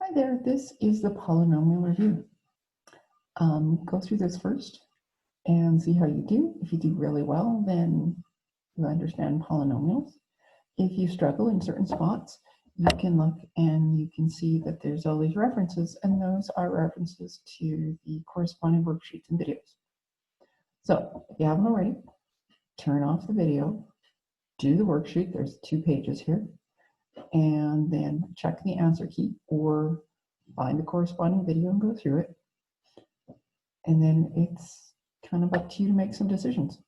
Hi there, this is the polynomial review. Go through this first and see how you do. If you do really well, then you understand polynomials. If you struggle in certain spots, you can look and you can see that there's all these references, and those are references to the corresponding worksheets and videos. So if you haven't already, turn off the video, do the worksheet. There's 2 pages here, and then check the answer key or find the corresponding video and go through it. And then it's kind of up to you to make some decisions.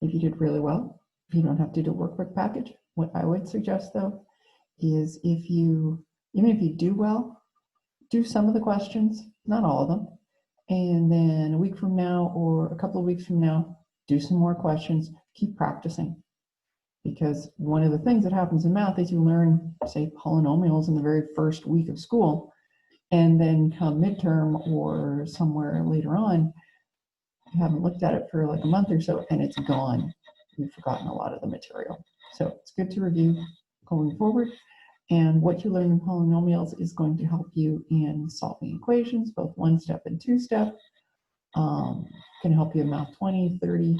If you did really well, you don't have to do a workbook package. What I would suggest though is even if you do well, do some of the questions, not all of them, and then a week from now or a couple of weeks from now, do some more questions, keep practicing. Because one of the things that happens in math is you learn, say, polynomials in the very first week of school, and then come midterm or somewhere later on, you haven't looked at it for like a month or so, and it's gone. You've forgotten a lot of the material. So it's good to review going forward. And what you learn in polynomials is going to help you in solving equations, both 1-step and 2-step. Can help you in Math 20, 30,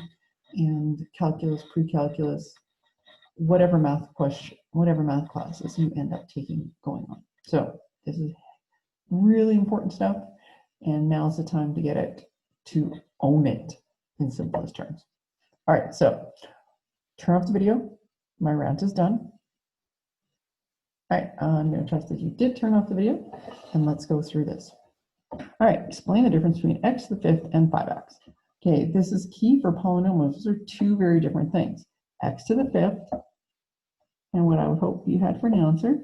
and calculus, pre-calculus, whatever math classes you end up taking going on. So this is really important stuff, and now's the time to get it, to own it in simplest terms. All right, so turn off the video. My rant is done. All right, I'm going to trust that you did turn off the video, and let's go through this. All right, explain the difference between x to the 5th and 5x. Okay, this is key for polynomials. Those are 2 very different things. X to the 5th, and what I would hope you had for an answer,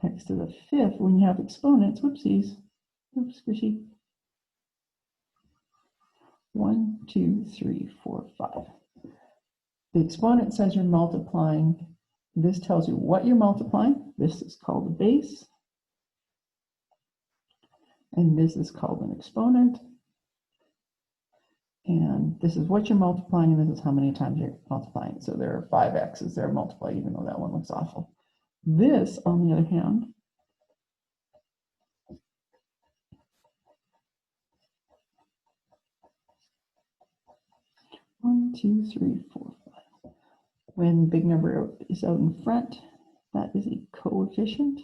x to the 5th, when you have exponents, whoopsies, oops, squishy. 1, 2, 3, 4, 5. The exponent says you're multiplying. This tells you what you're multiplying. This is called the base. And this is called an exponent. And this is what you're multiplying, and this is how many times you're multiplying. So there are 5 x's there multiplied, even though that one looks awful. This, on the other hand, one, two, three, four, five. When the big number is out in front, that is a coefficient.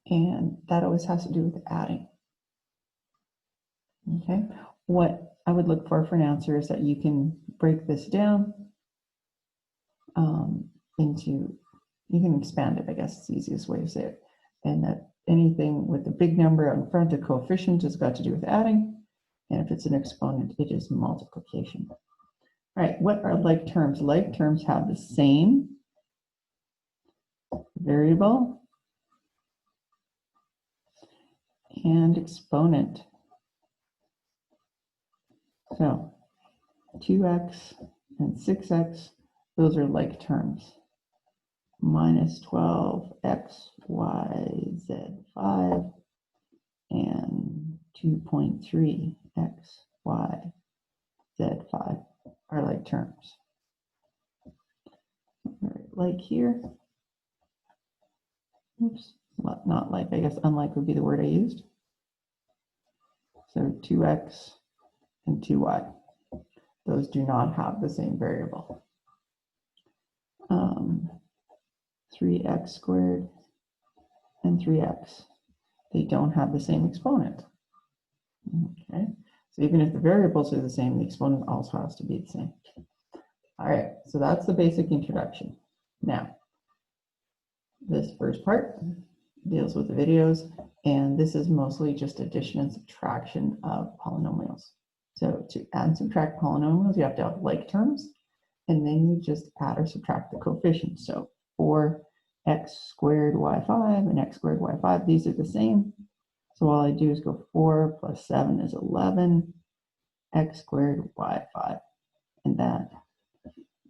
And that always has to do with adding. Okay, what I would look for an answer is that you can break this down you can expand it, I guess is the easiest way to say it. And that anything with the big number out in front, a coefficient, has got to do with adding. And if it's an exponent, it is multiplication. All right, what are like terms? Like terms have the same variable and exponent. So 2x and 6x, those are like terms. Minus 12x, y, z, 5, and 2.3 x, y, z, 5 are like terms. Like here, oops, not like, I guess unlike would be the word I used. So 2x and 2y, those do not have the same variable. 3x squared and 3x, they don't have the same exponent. Okay, so even if the variables are the same, the exponent also has to be the same. All right, so that's the basic introduction. Now, this first part deals with the videos, and this is mostly just addition and subtraction of polynomials. So to add and subtract polynomials, you have to have like terms, and then you just add or subtract the coefficients. So 4x squared y5 and x squared y5, these are the same. So all I do is go 4 plus 7 is 11, x squared y5, and that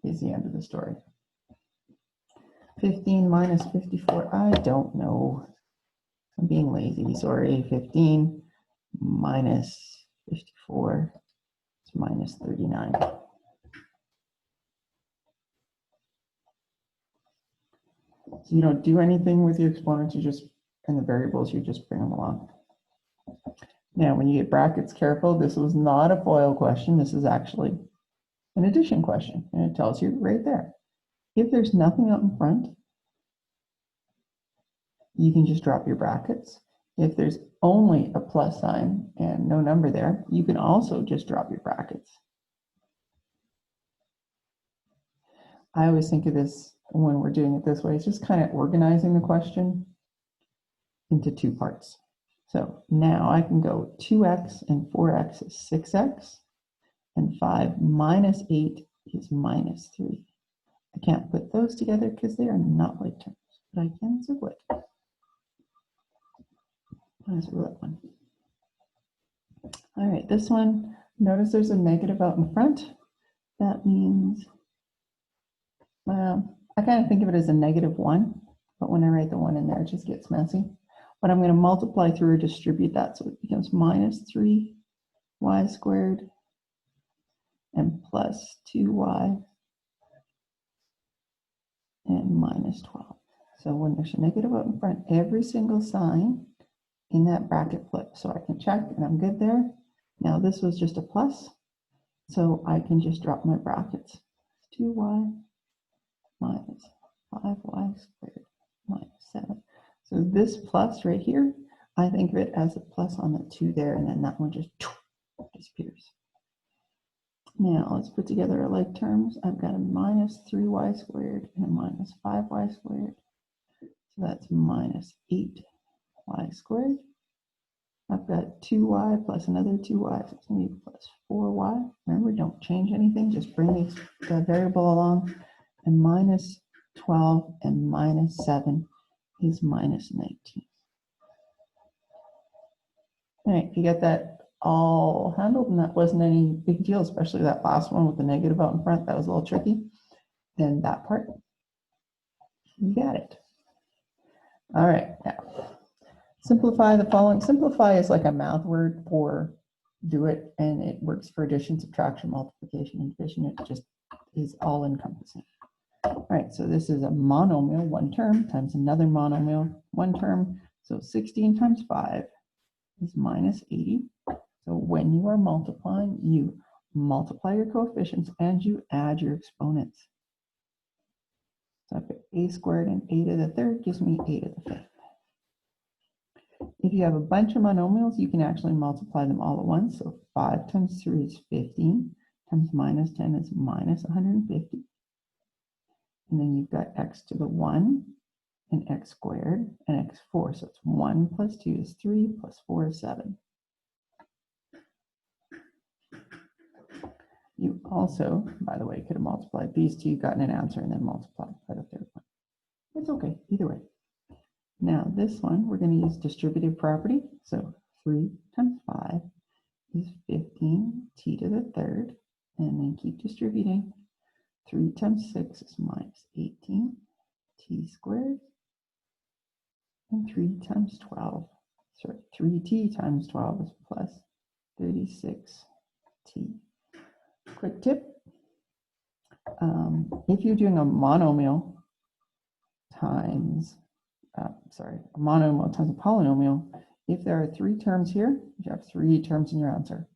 is the end of the story. 15 minus 54, I don't know. I'm being lazy, sorry. 15 minus 54 is minus 39. So you don't do anything with your exponents, and the variables, you just bring them along. Now, when you get brackets, careful, this was not a FOIL question. This is actually an addition question, and it tells you right there. If there's nothing out in front, you can just drop your brackets. If there's only a plus sign and no number there, you can also just drop your brackets. I always think of this when we're doing it this way, it's just kind of organizing the question into two parts. So now I can go 2x and 4x is 6x, and 5 minus 8 is minus 3. I can't put those together because they are not like terms, but I can circle it. I'll circle that one. All right, this one, notice there's a negative out in front. That means, well, I kind of think of it as a -1, but when I write the 1 in there, it just gets messy. But I'm going to multiply through or distribute that, so it becomes minus 3y squared and plus 2y and minus 12. So when there's a negative out in front, every single sign in that bracket flips. So I can check and I'm good there. Now this was just a plus, so I can just drop my brackets. 2y minus 5y squared minus 7. So this plus right here, I think of it as a plus on the 2 there, and then that one just disappears. Now let's put together our like terms. I've got a minus 3y squared and a minus 5y squared. So that's minus 8y squared. I've got 2y plus another 2y, so it's going to be plus 4y. Remember, don't change anything, just bring the variable along. And minus 12 and minus 7 is minus 19. All right, you got that all handled, and that wasn't any big deal, especially that last one with the negative out in front. That was a little tricky. Then that part, you got it. All right, now simplify the following. Simplify is like a math word for do it, and it works for addition, subtraction, multiplication, and division. It just is all encompassing. All right, so this is a monomial, one term, times another monomial, one term. So 16 times 5 is minus 80. So when you are multiplying, you multiply your coefficients and you add your exponents. So I put a squared and a to the third gives me a to the fifth. If you have a bunch of monomials, you can actually multiply them all at once. So 5 times 3 is 15, times minus 10 is minus 150. And then you've got x to the 1 and x squared and x4. So it's 1 plus 2 is 3 plus 4 is 7. You also, by the way, could have multiplied these two, gotten an answer, and then multiplied by the third one. It's okay, either way. Now this one, we're going to use distributive property. So 3 times 5 is 15t to the third, and then keep distributing. 3 times 6 is minus 18 t squared, and 3 times 12, sorry, 3t times 12 is plus 36t. Quick tip, if you're doing a monomial times, a monomial times a polynomial, if there are 3 terms here, you have 3 terms in your answer.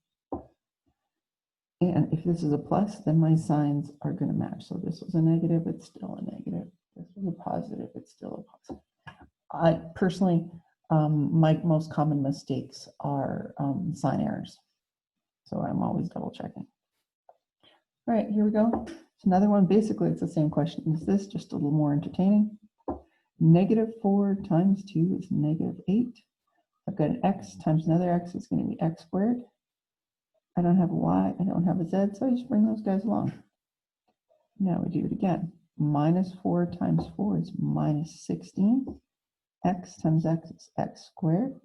And if this is a plus, then my signs are going to match. So this was a negative, it's still a negative. This was a positive, it's still a positive. I personally, my most common mistakes are sign errors. So I'm always double checking. All right, here we go. It's another one. Basically, it's the same question as this, just a little more entertaining. -4 times 2 is -8. I've got an x times another x is going to be x squared. I don't have a y, I don't have a z, so I just bring those guys along. Now we do it again. -4 times 4 is -16. X times x is x squared.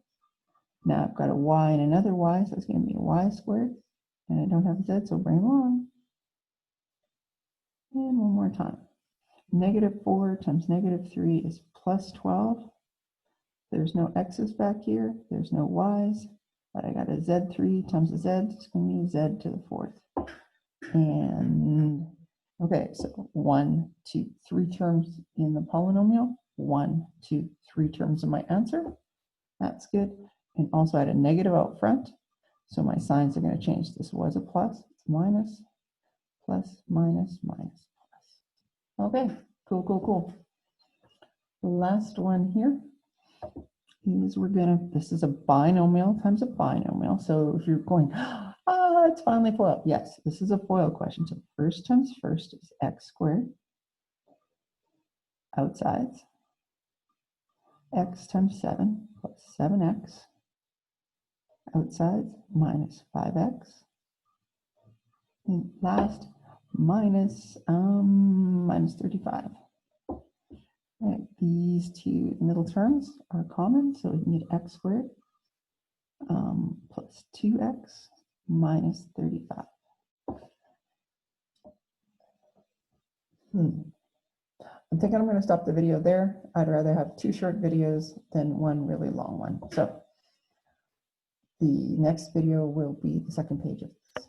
Now I've got a y and another y, so it's going to be a y squared. And I don't have a z, so bring along. And one more time. -4 times -3 is plus 12. There's no x's back here. There's no y's. But I got a z3 times a z. It's going to be z to the 4th. And okay, so 1, 2, 3 terms in the polynomial. 1, 2, 3 terms in my answer. That's good. And also I had a negative out front, so my signs are going to change. This was a plus, it's minus, plus, minus, minus, plus. Okay, cool, cool, cool. The last one here is this is a binomial times a binomial. So if you're going, it's finally FOIL. Yes, this is a FOIL question. So first times first is x squared, outsides, x times 7 plus 7x, outsides minus 5x, and last minus 35. Right, these two middle terms are common, so we need x squared plus 2x minus 35. I'm thinking I'm going to stop the video there. I'd rather have 2 short videos than one really long one. So the next video will be the second page of this.